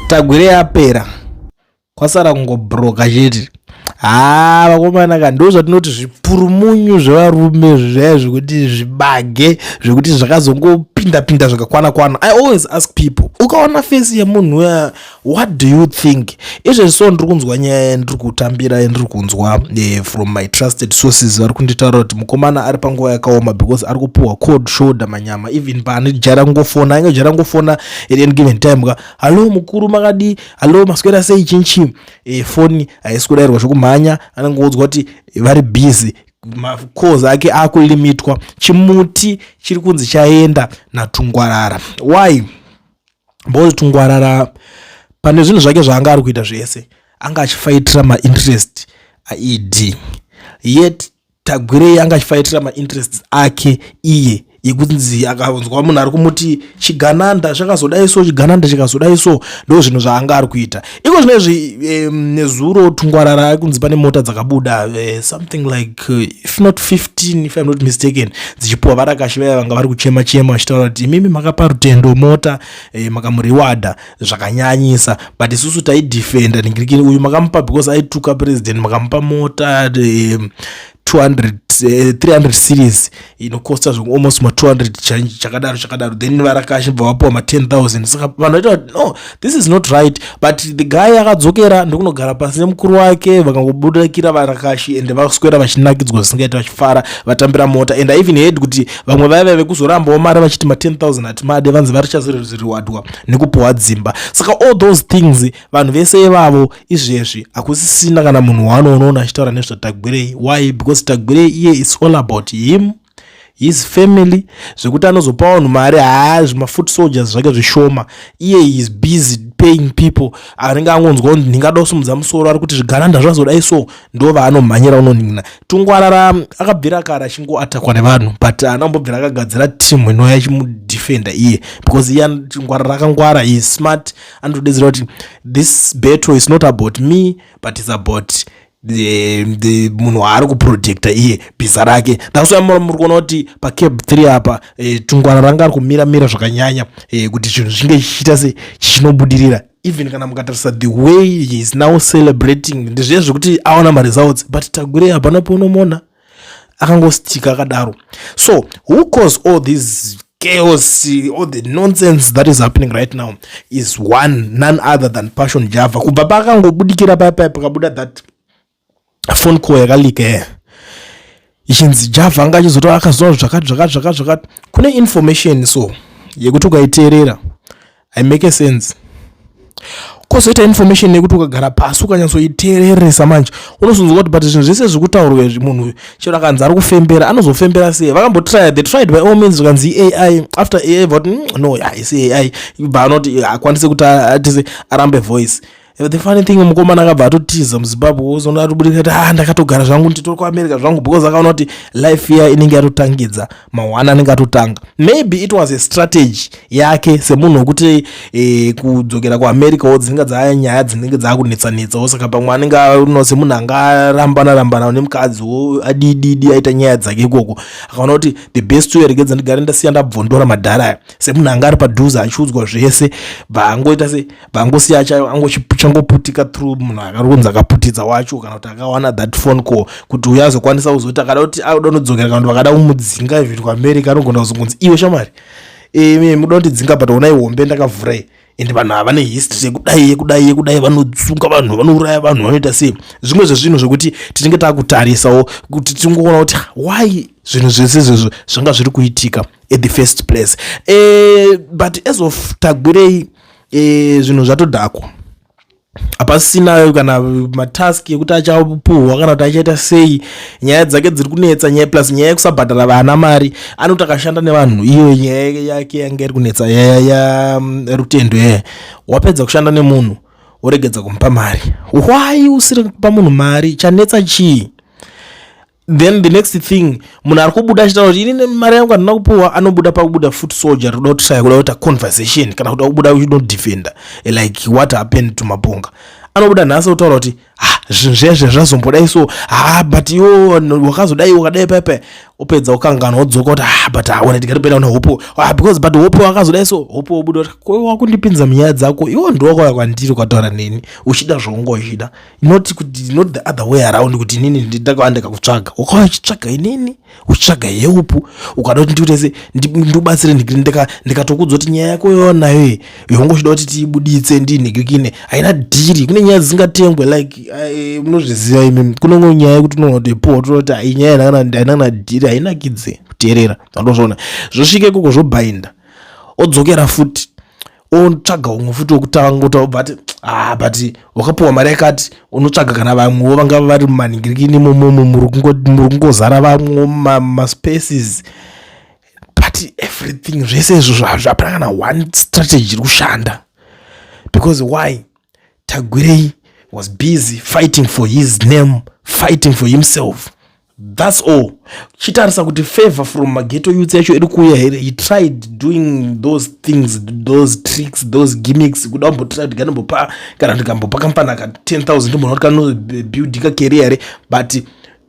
Tagwirei apera kwasara kungobroka chete. Vakomana ka ndo zvatinoti zvipurumunyu zvevarume zvaya zvekuti zvibage zvekuti zvakazongopinda zvakakwana. I always ask people, ukaona face yemunhu uya, what do you think? Izvezvo ndiri kunzwa nyaya ndiri kutambira ndiri kunzwa from my trusted sources vari kunditaura kuti mukomana ari panguva yakaoma because ari kupuhwa cold shoulder manyama. Even paane jara ngofona at any given time ka, halo mukuru makadi, halo maswera sei chinchi, foni haisi kudairwa zvokumhanya, anangoudzwa kuti vari busy, makozi ake akulimitwa. Chimuti chiri kunzi chaenda natungwarara. Why? Because tungwarara pane zvinhu zvake zvaanga ari kuita zvese anga achifaitira mainterest aED, yet Tagwirei anga achifaitira mainterest ake iye yekunzi akaonzwa munhu ari kumuti chigananda chakazodai so, chigananda chikazodai so, ndo zvinhu zvaanga ari kuita. Iko zvinezvi nezuro tungwarara kunzi pane mota dzakabuda something like if not 15 if I'm not mistaken, dzichipuwa varakashi vaya vanga vari kuchema vachitaura kuti imimi makapa rutendo mota makamuriwada zvakanyanyisa, but isusu taidefenda ningirikini uyu makamupa because aituka president, makamupa mota 300 series inokosta almost 200 chakadaro, then varakashi bva vapuwa 10,000. Saka vanhu vaita no, this is not right, but the guy akadzokera ndokunogara pasi nemukuru wake vakangobudikira varakashi ende vaswera vachinakidzwa zvisingaita vachifara vatambira mota. And I even heard kuti vamwe vaiva vekuzorambawo mari vachiti 10,000 hatimade vanzi varichazoriwadwa nekupuhwa dzimba. Saka all those things vanhu vese ivavo izvezvi hakusisina kana munhu waanoona achitaura nezvatagwirei. Why? Because Tagwirei iye is all about him, his family, zvekuti anozopa vanhu mari zvimafoot soldiers zvake zvishoma. Iye is busy paying people. Anenge angonzwa kuti ndingada kusumudza musoro ari kuti zvigananda zvazodai so, ndo vaanomhanyira unonhin'a. Tungwarara akabvira kare achingoatakwa nevanhu, but anambobvira akagadzira team inouya ichimudefenda iye, because iye Tungwarara akangwara, he is smart, anotodedzera kuti this battle is not about me but it's about the munhu waari kuprojecta iye bhiza rake. That's why muri kuona kuti pacab 3 apa Tungwarara ranga ari kumira zvakanyanya kuti chinhu chinge chichiita se chinobudirira. Even kana mukatarisa the way he is now celebrating ndezviye zvekuti aona results, but Tagwirei hapana paunomona akangostika akadaro. So who caused all this chaos, all the nonsense that is happening right now is none other than Passion Java. Kubva pakangobudikira paya pakabuda that phone call yakalika ichinzi Java anga achizotora akazova zvakati. Kune information so yekuti ukaiteerera I make sense. Kozoita information yekuti ukagara pasi ukanyatsoiteereresa manje unozonzwa kuti but zvinhu zvese zvekutaurwa munhu chero akanzi ari kufembera anozofembera sei. They tried by all means zvikanzi AI, after AI but no, isi AI vanoti akwanise kuti atise arambe voice. The funny thing, mukomana akabva atotiza muZimbabwe uzona atobudika ndakatogara zvangu nditori kuAmerica zvangu because akaona kuti life here inenge yatotangidza mawana anenge atotanga. Maybe it was a strategy yake semunhu wekuti kudzokera kuAmerica wodzinga dzaya nyaya dzinenge dzakunetsanetsa, saka pamwe anenge unose munhu angarambana nemukadzi adididi aita nyaya dzake ikoko, akaona kuti the best way regedza ndigare ndasiya ndabvondora madhara semunhu anga ari padhuze achiudzwa zvese vangoita se vangosiya changoputika through munhu akaronza akaputidza wacho kana kuti akawana that phone call kuti uyazokwanisa kuzoti akada kuti adonodzokera kana vakada kumudzinga ivhiri kuAmerica anogona kuzongonzi iwe shamari muda kundidzinga but onai hombe ndakavhurai ende vanhu havane history yekudai vanotsunga vanhu vanouraya vanhu vanoita sei. Zvimwe zvezvinhu zvekuti tinenge takutarisawo kuti tingoona kuti why zvinhu zvese izvezvo zvanga zviri kuitika at the first place. But as of Tagwirei zvinhu zvatodhakwa, hapasina kana matask yekuti achapuhwa kana kuti achaita sei. Nyaya dzake dziri kunetsa, nyaya plus nyaya yekusabhadhara vana mari, anoti akashanda nevanhu iyo nyaya yake yanga iri kunetsa ya rutendo wapedza kushanda nemunhu woregedza kumupa mari. Why usiri kupa munhu mari? Chanetsa chii? Then the next thing munhu ari kubuda achitaura kuti ini mari yangu handina kupuhwa, anobuda pakubuda foot soldier roda kutsaya kuda kuita conversation kana kuda kubuda uchidodefenda like what happened to Mabonga. Anobuda nhasi kutaura kuti zvezve zvazombodai so but iwo wakazodai wakadai pepe upedza ukangana wodzoka kuti but aona tikatopenda kuna hopo because but hopo wakazodai so hopo obuda wakundipinza munyaya dzako iwo ndowakauya kwandiri ukataura neni uchida zvaunga uchida not the other way around kuti inini ndakauya ndikakutsvaga wakauya uchitsvaga inini uchitsvaga yeupu ukada kuti ndikutese ndikubatsire ndikatokudza kuti nyaya yako yonayo yongochida kuti tiibuditse ndinhigikine haina dhiri kune nyaya dzisingatengwe like munozviziva imi kune nyaya yekuti unoona kuti po toti nyaya haina dhiri hainakidze kuteerera andozvona zvosvike ikoko zvobhainda odzokera futi otsvaga umwe futi wokutanga but wakapuwa mari yakati unotsvaga kana vamwewo vangava vari mumanhingirikini muri kungozara vamwewo maspaces but everything zvese izvo zvapana kana one strategy iri kushanda because why Tagwirei was busy fighting for his name, fighting for himself. That's all. Chitarisa kuti favor from Mageto youth yacho iri kuya here. He tried doing those things, those tricks, those gimmicks. Kuda mbotra ndikambopa kana ndikambopa kampana ka 10,000 munhu kano build ka career but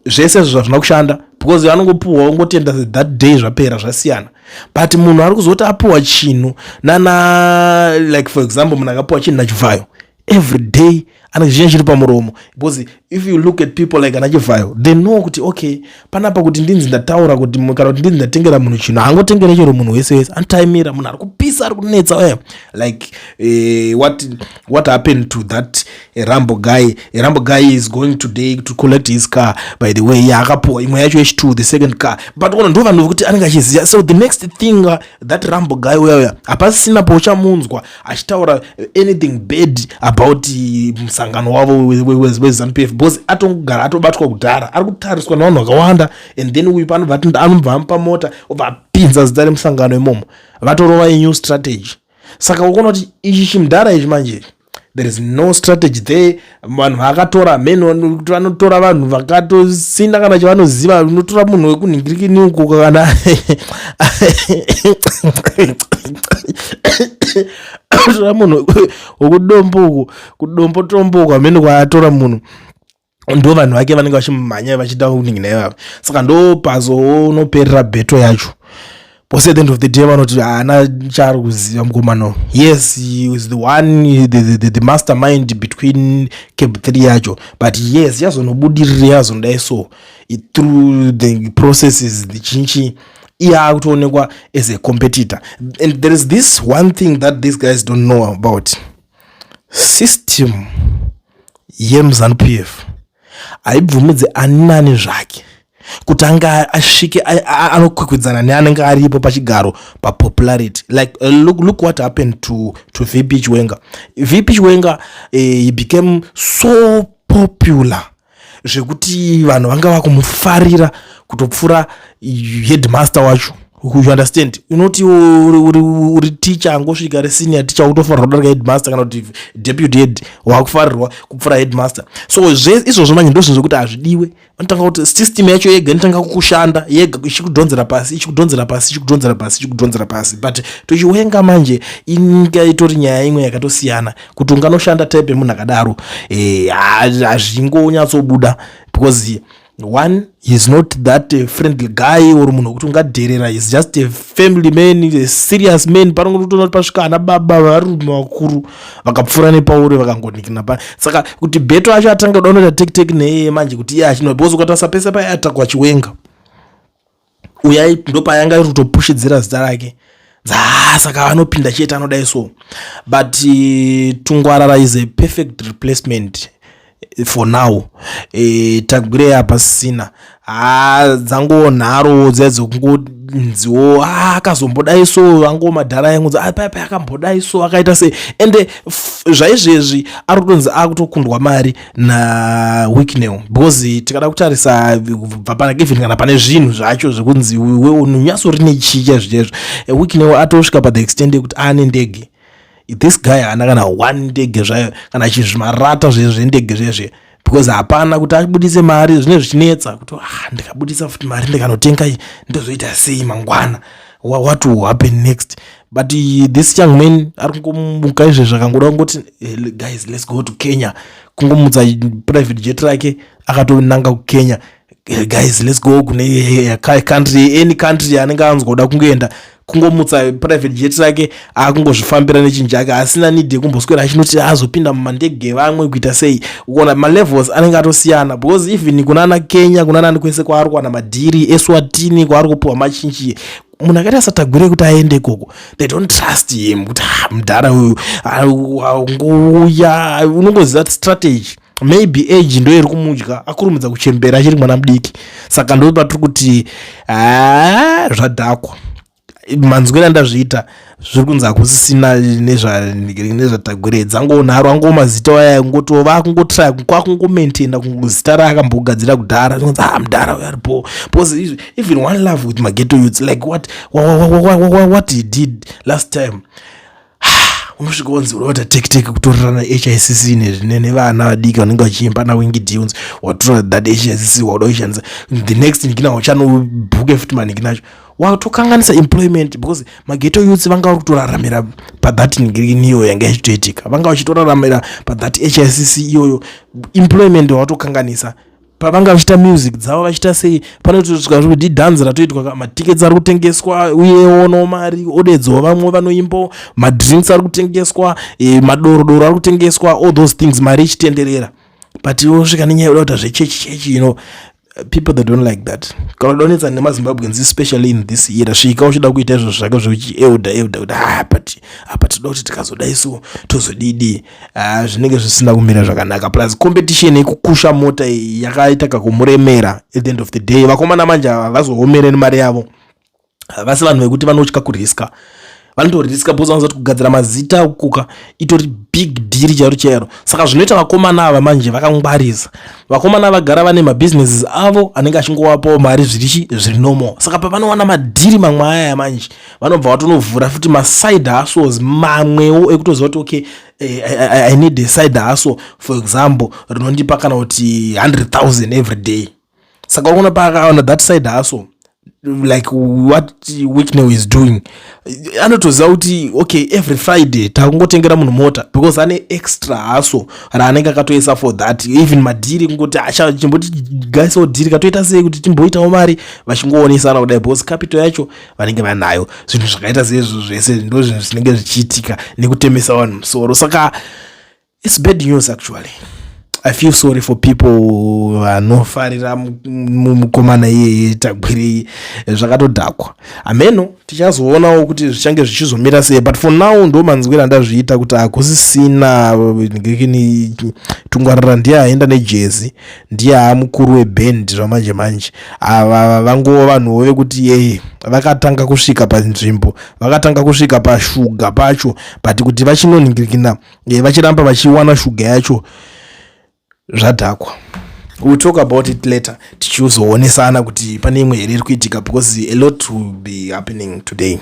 zvese zvazvina kushanda because vanongopuwa ungotenda that day zvapera zvasiyana but munhu ari kuzoti apuwa chinhu nana like for example munhu akapuwa chinhu nachivayo every day anazvinya chiri pamuromo because if you look at people like anachivayo they know kuti okay panapa kuti ndinzi ndataura kuti kana kuti ndinzi ndatengera munhu chinhu haangotengere chero munhu wese wese anotaimira munhu ari kupisa ari kunetsa like what happened to that Rambo guy is going today to collect his car by the way akapuwa imwe yacho H2 the second car but ono ndo vanhu kuti anenge achiziva so the next thing that Rambo guy uya hapasina pochamunzwa achitaura anything bad about musangano wavo weZANU-PF because atongogara atobatwa kudhara ari kutariswa navanhu vakawanda and then uyu pano anobva pamota obva apinza zita remusangano imomo vatorova new strategy saka ukona kuti ichi chimudhara ichi manje there is no strategy there vanhu vakatora meno vanotora vanhu vakatosina kana chavanoziva unotora munhu wekunhingirikini uko kana tora munhu wekudombo kudombotomboka meno kwaatora munhu ndo vanhu vake vanenge vachimhanya vachida kuningina ivavo saka ndo pazonoperera bheto yacho because at the end of the day vanoti haana chaari kuziva mukomano yes he is the one the mastermind between Cab 3 yacho but yes yazonobudirira yazondai so through the processes the chinchi kutoonekwa as a competitor and there is this one thing that these guys don't know about system yeMZANU-PF haibvumidze ani zvake kuti anga asvike anokwikwidzana neanenge aripo pachigaro papopularity like look what happened to VP Chiwenga. VP Chiwenga he became so popular zvekuti vanhu vanga vakumufarira kutopfura headmaster wacho you understand unoti uri teacher angosvika resenior teacher utofarwa kudarika headmaster kana kuti deputy head wakufarirwa kupfura headmaster so izvozvo manje ndozvo zvekuti hazvidiwe vanotanga kuti system yacho yega inotanga kukushanda yega ichikudhonzera pasi but tochiwenga manje inga itori nyaya imwe yakatosiyana kuti unganoshanda type yemunhu akadaro hazvingonyatsobuda because one, he's not that friendly guy or munhu kuti ungadherera. He's just a family man, a serious man. Panongotoona pasvika ana baba varume vakuru vakapfura nepauri vakangonikina pa. Saka kuti beto acho atanga kudaona tek neye manje kuti iye achino bozo ukatasa pesa pa atakwa Chiwenga. Uyai ndo payanga kutopushidzira zita rake. Saka vanopinda chete anodai so. But Tungwarara is a perfect replacement for now. Tagwirei apasina dzango nharo dzekungonziwo akazombodai so ango madhara yangu papa akambodai so akaita sei ende zvaizvezvi ari kutonzi akutokundwa mari na Weeknell because tikada kutarisa pana Kevin kana pane zvinhu zvacho zvekunzi wewe unyaso rine chicha zvezvo Weeknell atosvika pa the extent yekuti ane ndege. This guy anakana one ndege zvayo kana chizvimarata zvezvendege zvezve because hapana kuti abudise mari zvine zvichinetsa kuti ndikabudisa futi mari ndikanotenga ndozoita sei mangwana what will happen next. But this young man arikungomuka izve zvakangoda kungoti guys let's go to Kenya, kungomudza private jet rake akatonanga kuKenya. Guys let's go kune country, any country anenge anzoda kungoenda, kungomutsa private jet rake akungozvifambira nechinhu chake asina need yekumboswera achinoti azopinda mumandege vamwe kuita sei. Ukaona malevels anenge atosiyana, because even kunana Kenya kunana kwese kwaari kuwana madhiri eSwatini kwaari kupuwa machinji, munhu akaita satagwire kuti aende ikoko, they don't trust him kuti mudhara uyu ngouya. Unongoziva strategy, maybe age ndo iri kumudya, akurumidza kuchembera achiri mwana mudiki. Saka ndo patiri kuti zvadhakwa manzwira ndazviita zviri kunzi hakusisina nezvatagwire dzangonharo angomazita waya ngotova kungotraya kwakungomaintaina zita rake akambogadzira kudhara kunzi mudhara uyaripo. Because even one love with Maghetto youths, like what he did last time, unosvika kunzi urota tekiteki kutorerana HICC nevana vadiki vanenge vachiimba nawingi tunes, watora that HICC wauda kushandisa the next nikina wachanobhuke futi maniki nacho watokanganisa employment. Because Maghetto youths vanga vari kutoraramira pathat ngirikini iyoyo yanga ichitoitika, vanga vachitoraramira pathat HICC iyoyo, employment watokanganisa. Pavanga vachiita music dzavo vachiita sei, panotosvika kuti dance ratoitwa, matickets ari kutengeswa uyewo no mari odedzwa, vamwe vanoimba, madrinks ari kutengeswa, madorodoro ari kutengeswa, all those things mari ichitenderera. But osvika nenyaya yoda kuti zvechechi people that don't like that. Kana donetsa nemaZimbabweans especially in this year, svika uchida kuita izvo zvake zvokuti euda kuti apa toda kuti tikazoda isu tozodidi, zvinenge zvisina kumira zvakanaka. Plus competition yekukusha mota yakaita kakumuremera. At the end of the day vakomana manje havazoomere mari yavo, havasi vanhu vekuti vanotya kuriska, vanotoriska because vanozoti kugadzira mazita kuka itori big deal charo chero. Saka zvinoita vakomana ava manje vakangwarisa, vakomana vagara vane mabusinesses avo anenge achingovapawo mari zviri normal. Saka pavanowana madhiri mamwe aya manje vanobva vatonovhura futi maside hustles mamwewo ekutoziva kuti okay, I need a side hustle for example rinondipa kana kuti 100,000 every day. Saka ukaona pakaona that side hustle like what Wicknell is doing, anotoziva kuti okay every Friday takungotengera munhu mota, because ane extra hustle raanenge akatoisa for that. Even madhiri kungoti chimboti gaisawo dhiri katoita sei kuti timboitawo mari, vachingoonesana kudai, because capital yacho vanenge vanayo. Zvinhu zvakaita seizvo zvese ndo zvinhu zvinenge zvichiitika nekutemesa vanhu musoro. Saka it's bad news actually. I feel sorry for people vanofarira mukomana iye Tagwirei, zvakatodhakwa. Ameno tichazoonawo kuti zvichange zvichizomira sei, but for now ndo manzwira ndazviita kuti hakusisina ngekini tungwarira ndiye aenda nejezi, ndiye amukuru weband zvamanje manje. Ava vangova vanhu vekuti vakatanga kusvika panzvimbo, vakatanga kusvika pashuga pacho, but kuti vachinoningirikina vachiramba vachiwana shuga yacho zvadhakwa. We'll talk about it later. Tichizoonesana kuti pane imwe here iri kuitika, because a lot will be happening today.